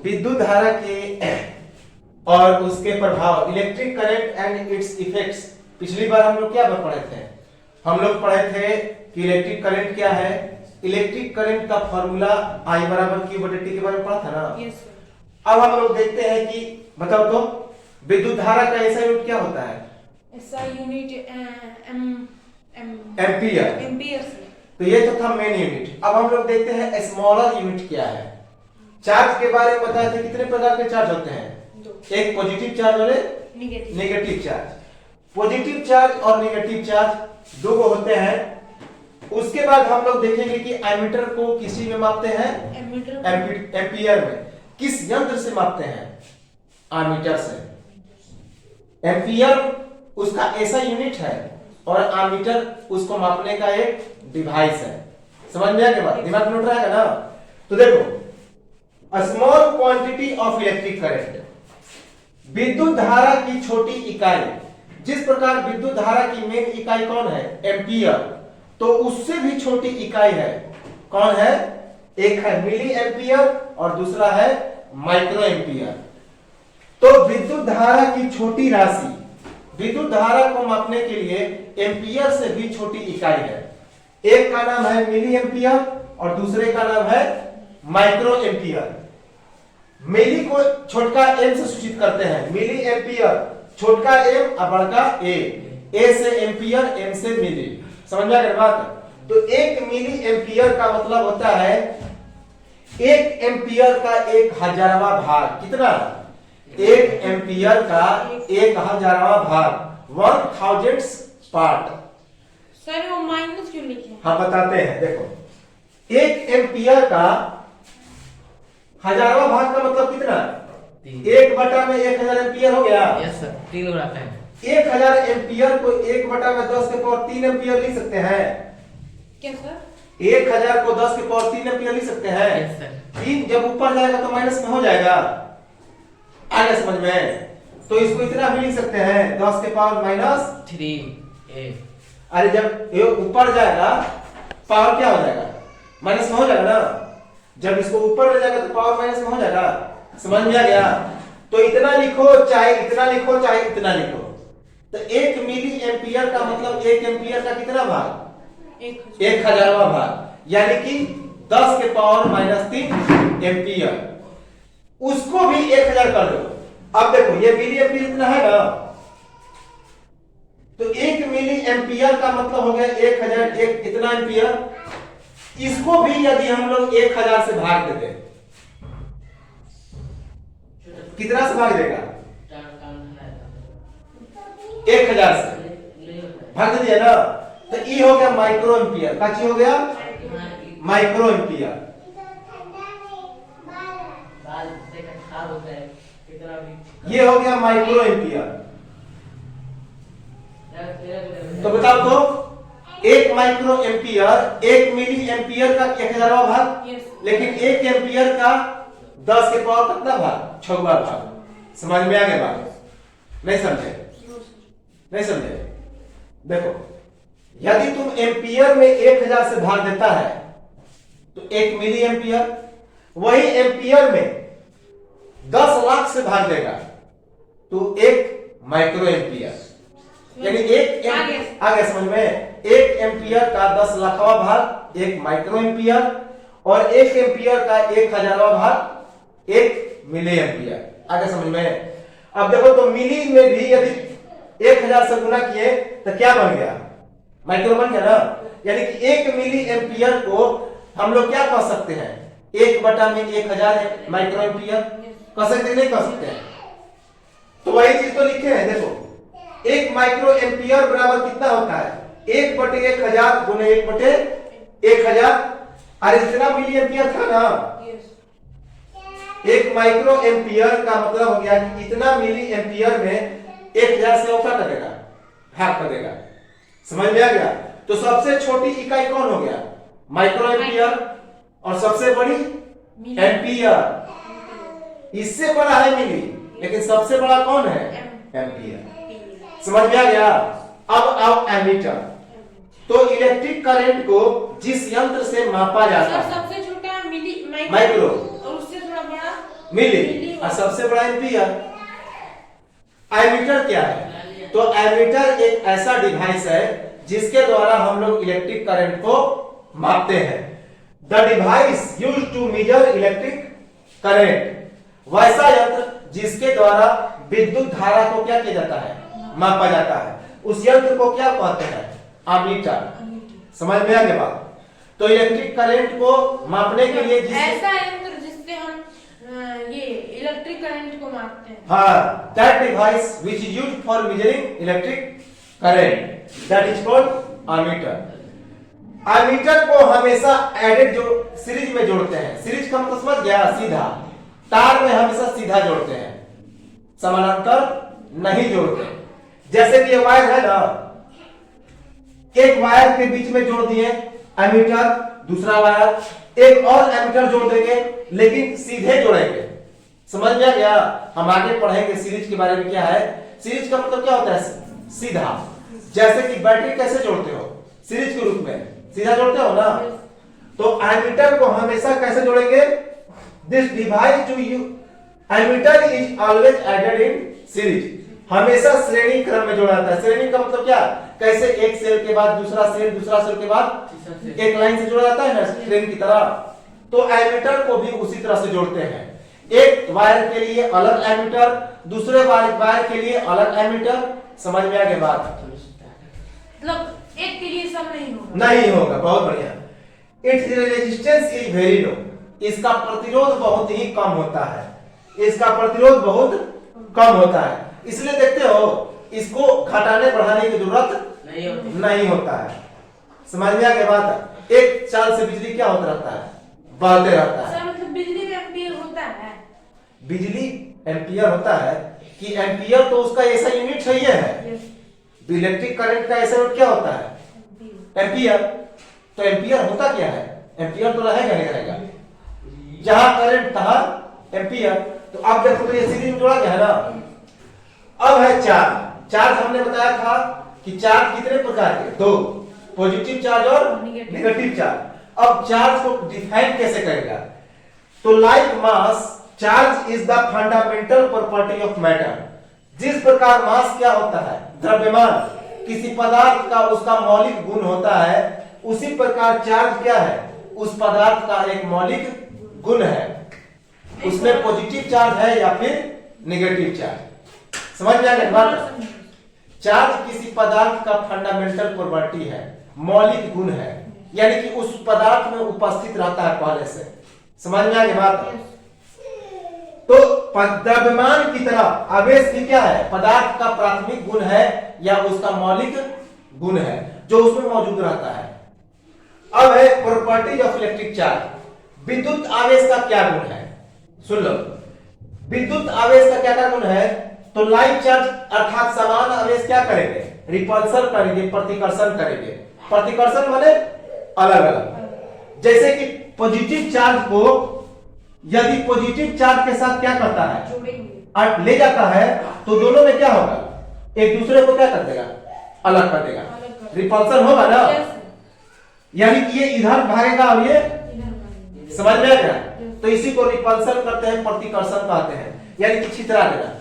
विद्युत धारा के और उसके प्रभाव, electric current and it's effects. पिछली बार हम लोग क्या पढ़े थे? हम लोग पढ़े थे कि इलेक्ट्रिक करंट क्या है। इलेक्ट्रिक करंट का फॉर्मूला I बराबर Q/T के बारे में पढ़ा था ना। यस। अब हम लोग देखते हैं कि बताओ तो विद्युत धारा का ऐसा यूनिट क्या होता है? ऐसा यूनिट एम्पियर। एम्पियर। तो ये तो था मेन यूनिट। अब हम लोग देखते हैं स्मॉलर यूनिट क्या है। चार्ज के बारे में बताए थे, कितने प्रकार के चार्ज होते हैं? एक पॉजिटिव चार्ज और एक नेगेटिव चार्ज। पॉजिटिव चार्ज और नेगेटिव चार्ज दो होते हैं। उसके बाद हम लोग देखेंगे कि एमीटर को किसी में मापते हैं? एम्पियर में। किस यंत्र से मापते हैं? एमीटर से। एम्पियर उसका ऐसा यूनिट है और एमीटर उसको मापने का एक डिवाइस है। समझ में आ गया बात? दिमाग में उठ रहा है ना? तो देखो, a small quantity of electric current, विद्युत धारा की छोटी इकाई। जिस प्रकार विद्युत धारा की मेन इकाई कौन है? एम्पियर। तो उससे भी छोटी इकाई है, कौन है? एक है मिली एम्पियर और दूसरा है माइक्रो एम्पियर। तो विद्युत धारा की छोटी राशि, विद्युत धारा को मापने के लिए एम्पियर से भी छोटी इकाई है। एक का नाम है मिली एम्पियर और दूसरे का नाम है माइक्रो एम्पियर। मिली को छोटका एम से सूचित करते हैं। मिली एम्पियर छोटका एम और बड़का ए से एम्पियर, एम से मिली। समझ में आ गया बात? तो एक मिली एम्पियर का मतलब होता है एक एम्पियर का 1000वां भाग। कितना? एक एम्पियर का 1000वां भाग, 1000th पार्ट। सर वो माइनस क्यों लिखे? हाँ बताते हैं। देखो, एक एम्पियर का 1000वां भाग का मतलब कितना? 1/1000 एम्पियर हो गया। यस सर, 3 हो रहा है। 1000 एम्पियर को 1/10 एम्पियर लिख सकते हैं। क्या सर? 1000 को 10 एम्पियर लिख सकते हैं। Yes sir. 3 जब ऊपर जाएगा तो माइनस में हो जाएगा। आ गया समझ में? तो इसको इतना भी लिख सकते हैं 3 अरे जब ये ऊपर जाएगा पावर क्या हो जाएगा? माइनस में हो जाएगा ना। जब इसको ऊपर ले जाएगा तो पावर माइनस में हो जाएगा। समझ में आ गया? तो इतना लिखो चाहे इतना लिखो चाहे इतना लिखो। तो एक मिली एम्पियर का मतलब एक एम्पियर का कितना भाग? 1000वां भाग, यानी कि 10 के पावर -3 एम्पियर। उसको भी 1000 कर दो। अब देखो ये मिली एम्पियर इतना है ना, तो एक मिली एम्पियर का मतलब हो गया 1000, एक इतना एम्पियर। इसको भी यदि हम लोग 1000 से भाग देते, कितना से भाग देगा? 1000 से भाग दिया ना। तो ये हो गया माइक्रो एम्पियर। क्या चीज हो गया? Micro ampere. ये हो गया माइक्रो एम्पियर। तो बताओ तो एक माइक्रो एम्पियर, एक मिली एम्पियर का 1000वां भाग। लेकिन एक एम्पियर का 10 के पावर कितना भाग? 6वां भाग। समझ में आ गया बात? नहीं समझे? नहीं समझे? देखो, यदि तुम एम्पियर में 1000 से भाग देता है तो 1 मिली एम्पियर, वही एम्पियर में 10 लाख से भाग देगा तो 1 माइक्रो एम्पियर। यानी आ गया समझ में? 1 एम्पियर का 10 लाखवां भाग 1 माइक्रो एम्पियर और 1 एम्पियर का 1000वां भाग 1 मिली एम्पियर। आ गया समझ में? अब देखो, तो मिली में भी यदि 1000 से गुना किए तो क्या बन गया? माइक्रो बन गया ना। यानी कि 1 मिली एम्पियर को हम लोग क्या कह सकते हैं? 1/1000 माइक्रो एम्पियर कह सकते? नहीं कह सकते। तो वही चीज तो लिखे हैं। देखो, 1 माइक्रो एम्पियर बराबर कितना होता है? 1/1000 गुने 1/1000। अरे इतना मिली एम्पियर था ना। 1 माइक्रो एम्पियर का मतलब हो गया कि इतना मिली एम्पियर में 1000 से क्या कर देगा? भाग कर देगा। समझ में आ गया? तो सबसे छोटी इकाई कौन हो गया? Micro ampere. और सबसे बड़ी एम्पियर। इससे बड़ा है मिली, लेकिन सबसे बड़ा कौन है? एम्पियर। समझ में आ गया? अब आओ एमीटर। तो इलेक्ट्रिक करंट को जिस यंत्र से मापा जाता है, सबसे छोटा मिली माइक्रो, और उससे थोड़ा बड़ा मिली, और सबसे बड़ा एम्पियर। एमीटर क्या है? तो एमीटर एक ऐसा डिवाइस है जिसके द्वारा हम लोग इलेक्ट्रिक करंट को मापते हैं। The device used to measure electric current, वैसा यंत्र जिसके द्वारा विद्युत धारा को क्या किया जाता है? मापा जाता है। उस यंत्र को क्या कहते हैं? एमीटर। समझ में आ गया बात? तो इलेक्ट्रिक करंट को मापने के लिए ऐसा यंत्र जिससे हम ये इलेक्ट्रिक करंट को मापते हैं। हाँ, that device which is used for measuring electric current, that is called ammeter। Ammeter को हमेशा एडेड जो सीरीज में जोड़ते हैं। सीरीज का मतलब समझ गया? सीधा। तार में हमेशा सीधा जोड़ते हैं, समानांतर नहीं जोड़ते। जैसे कि ये वायर है ना, एक वायर के बीच में जोड़ दिए एमीटर, दूसरा वायर, एक और एमीटर जोड़ देंगे, लेकिन सीधे जोड़ेंगे। समझ में आ गया? हम आगे पढ़ेंगे सीरीज के बारे में। क्या है सीरीज का मतलब? क्या होता है? सीधा। जैसे कि बैटरी कैसे जोड़ते हो? सीरीज के रूप में सीधा जोड़ते हो ना। तो एमीटर को हमेशा कैसे जोड़ेंगे? This device to you ammeter is always added in series, हमेशा श्रेणी क्रम में जोड़ा जाता है। श्रेणी का मतलब क्या? कैसे एक सेल के बाद दूसरा सेल, दूसरा सेल के बाद एक लाइन से जोड़ा जाता है ना, ट्रेन की तरह। तो एमीटर को भी उसी तरह से जोड़ते हैं। एक वायर के लिए अलग एमीटर, दूसरे वायर के लिए अलग एमीटर। समझ में आ गया बात? मतलब एक के लिए सब नहीं होगा। नहीं होगा। बहुत बढ़िया। Its resistance is very low, इसका प्रतिरोध बहुत ही कम होता है। इसका प्रतिरोध बहुत कम होता है, इसलिए देखते हो इसको घटाने बढ़ाने की जरूरत नहीं होता है। समझ में आ गया बात? एक चाल से बिजली क्या होता रहता है? बहते रहता है। मतलब बिजली में एम्पीयर होता है। बिजली एम्पियर होता है कि एम्पियर तो उसका ऐसा यूनिट है, ये है। इलेक्ट्रिक करंट का ऐसा यूनिट क्या होता है? एम्पियर। तो एम्पियर होता क्या है? एम्पियर तो रहेगा नहीं रहेगा, जहां करंट तहां एम्पियर। तो अब देखो तो ये सीरीज में जोड़ा गया है ना। अब है चार्ज। चार्ज हमने बताया था कि चार्ज कितने प्रकार के? दो, पॉजिटिव चार्ज और नेगेटिव चार्ज। अब चार्ज को डिफाइन कैसे करेगा? तो like mass, charge is the fundamental property of matter. जिस प्रकार मास क्या होता है? द्रव्यमान, किसी पदार्थ का उसका मौलिक गुण होता है, उसी प्रकार चार्ज क्या है? उस पदार्थ का एक मौलिक गुण है। उसमें पॉजिटिव चार्ज है या फिर नेगेटिव चार्ज। समझ में आ गया बात? चार्ज किसी पदार्थ का फंडामेंटल प्रॉपर्टी है, मौलिक गुण है, यानी कि उस पदार्थ में उपस्थित रहता है पहले से। समझ में आ गया बात? तो द्रव्यमान की तरह आवेश भी क्या है? पदार्थ का प्राथमिक गुण है या उसका मौलिक गुण है जो उसमें मौजूद रहता है। अब है प्रॉपर्टीज ऑफ इलेक्ट्रिक चार्ज। विद्युत आवेश का क्या गुण है? सुन लो, विद्युत आवेश का क्या गुण है? तो लाइक चार्ज अर्थात समान आवेश क्या करेंगे? रिपल्सन करेंगे, प्रतिकर्षण करेंगे। प्रतिकर्षण माने अलग अलग। जैसे कि पॉजिटिव चार्ज को यदि पॉजिटिव चार्ज के साथ क्या करता है? ले जाता है, तो दोनों में क्या होगा? एक दूसरे को क्या कर देगा? अलग कर देगा। रिपल्सन होगा ना, यानी कि ये इधर भागेगा और ये समझ में आ गया? तो इसी को रिपल्सन करते हैं, प्रतिकर्षण कहते हैं, यानी कि छितरा देना।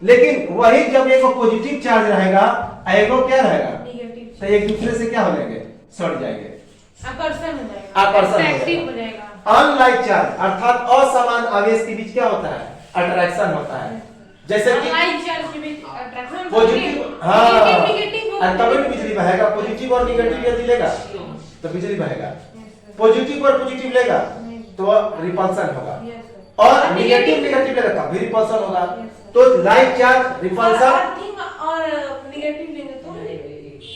लेकिन वही जब एक पॉजिटिव चार्ज रहेगा, एगो क्या रहेगा? तो एक दूसरे से क्या हो जाएंगे? सट जाएंगे, आकर्षण हो जाएगा, आकर्षण हो जाएगा। अनलाइक चार्ज अर्थात असमान आवेश के बीच क्या होता है? अट्रैक्शन होता है। जैसे कि अनलाइक चार्ज के बीच अट्रैक्शन, पॉजिटिव, हाँ, तभी बिजली बहेगा। पॉजिटिव और निगेटिव यदि लेगा तो बिजली बहेगा, पॉजिटिव और पॉजिटिव लेगा तो रिपल्सन होगा, और निगेटिव निगेटिव लेगा तब भी रिपल्सन होगा। तो लाइक चार्ज रिपल्सन। अर्थिंग और निगेटिव लेंगे तो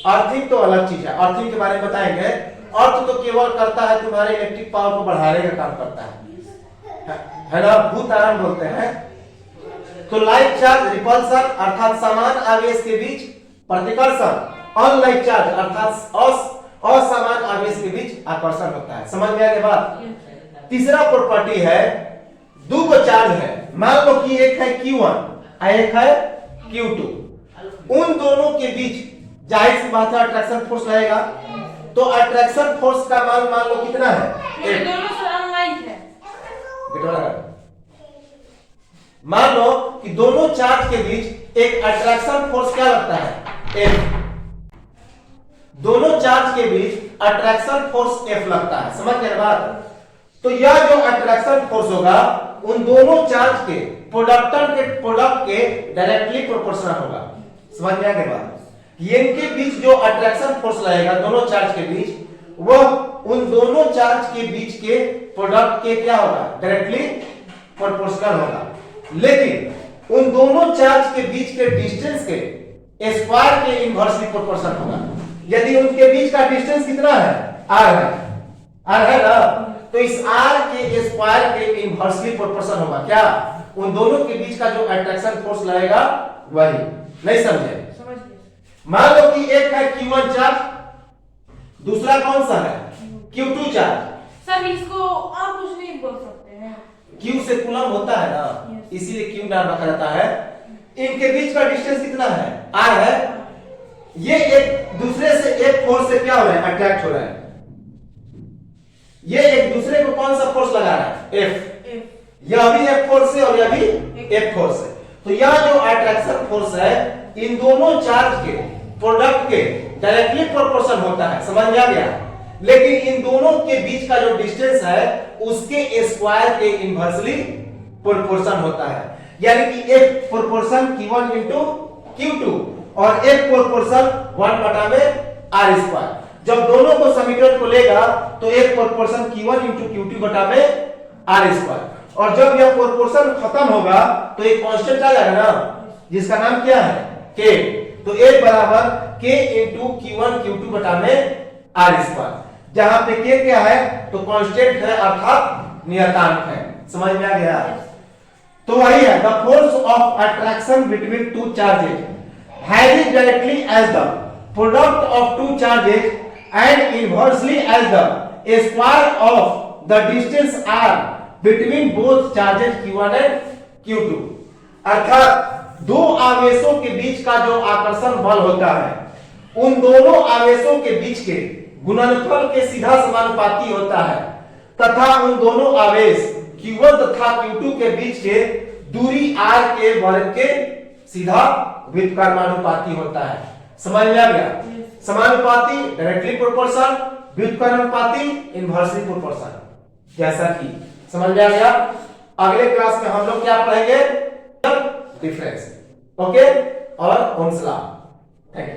अर्थिंग तो अलग चीज है, अर्थिंग के बारे में बताएंगे। अर्थ तो केवल करता है तुम्हारे इलेक्ट्रिक पावर को बढ़ाने का काम करता है ना, भूतारण बोलते हैं। तो लाइक चार्ज रिपल्सन अर्थात समान आवेश के बीच प्रतिकर्षण, अनलाइक चार्ज अर्थात असमान आवेश के बीच आकर्षण होता है। समझ में आ गया बात? तीसरा प्रॉपर्टी है, दो को चार्ज है, मान लो कि एक है Q1 और एक है Q2। उन दोनों के बीच जाहिर सी बात है अट्रैक्शन फोर्स रहेगा। तो अट्रैक्शन फोर्स का मान लो कितना है? ये दोनों से अनलाइक है। मान लो कि दोनों चार्ज के बीच एक अट्रैक्शन फोर्स क्या लगता है, F। दोनों चार्ज के बीच अट्रैक्शन फोर्स F लगता है, समझ गए बात। तो यह जो अट्रैक्शन फोर्स होगा उन दोनों चार्ज के प्रोडक्ट के डायरेक्टली प्रोपोर्शनल होगा, समझ में आ गया बात। इनके बीच जो अट्रैक्शन फोर्स लगेगा दोनों चार्ज के बीच, वह उन दोनों चार्ज के बीच के प्रोडक्ट के क्या होगा, डायरेक्टली प्रोपोर्शनल होगा। लेकिन उन दोनों चार्ज के बीच के डिस्टेंस के स्क्वायर के इनवर्सली प्रोपोर्शनल होगा। यदि उनके बीच का डिस्टेंस कितना है, r है ना, तो इस r के स्क्वायर के इनवर्सली प्रोपोर्शनल होगा क्या, उन दोनों के बीच का जो अट्रैक्शन फोर्स लगेगा वही। नहीं समझे? मान लो कि एक है Q1 चार्ज, दूसरा कौन सा है, Q2 चार्ज। सर इसको और कुछ नहीं बोल सकते हैं, Q से कूलम होता है ना, इसीलिए Q नाम रखा जाता है। इनके बीच का डिस्टेंस कितना है, r है। ये एक दूसरे से एक फोर्स से क्या हो रहा है, अट्रैक्ट हो रहा है। ये एक दूसरे को कौन सा फोर्स लगा रहा है, F। यह भी एक फोर्स है और यह भी एक फोर्स है। तो यह जो अट्रैक्शन फोर्स है इन दोनों चार्ज के प्रोडक्ट के डायरेक्टली प्रोपोर्शनल होता है, समझ में आ गया। लेकिन इन दोनों के बीच का जो डिस्टेंस है उसके स्क्वायर के इनवर्सली प्रोपोर्शनल होता है। यानी कि एक प्रोपोर्शन Q1 into Q2 और एक प्रोपोर्शन 1/r²। जब दोनों को समीकरण को लेगा तो एक proportion Q1 into Q2 r²। और जब यह प्रोपोर्शन खत्म होगा तो एक कांस्टेंट आ जाएगा ना, जिसका नाम क्या है, k। तो एक बराबर k into Q1 Q2 r²। जहां पे k क्या है तो कांस्टेंट है अर्थात नियतांक है, समझ में आ गया। तो वही है, the force of attraction between two charges having directly as the product of two charges and inversely as the square of the distance r between both charges Q1 and Q2। अर्थात दो आवेशों के बीच का जो आकर्षण बल होता है उन दोनों आवेशों के बीच के गुणनफल के सीधा समानुपाती होता है, तथा उन दोनों आवेश Q1 तथा Q2 के बीच के दूरी r के वर्ग के सीधा व्युत्क्रमानुपाती होता है, समझ में आ गया। समानुपाती डायरेक्टली प्रोपोर्शनल, व्युत्क्रमानुपाती इनवर्सली प्रोपोर्शनल, जैसा कि समझ में आ गया। अगले क्लास में हम लोग क्या पढ़ेंगे, डिफरेंस, ओके, और ओम्स लॉ। Thank you.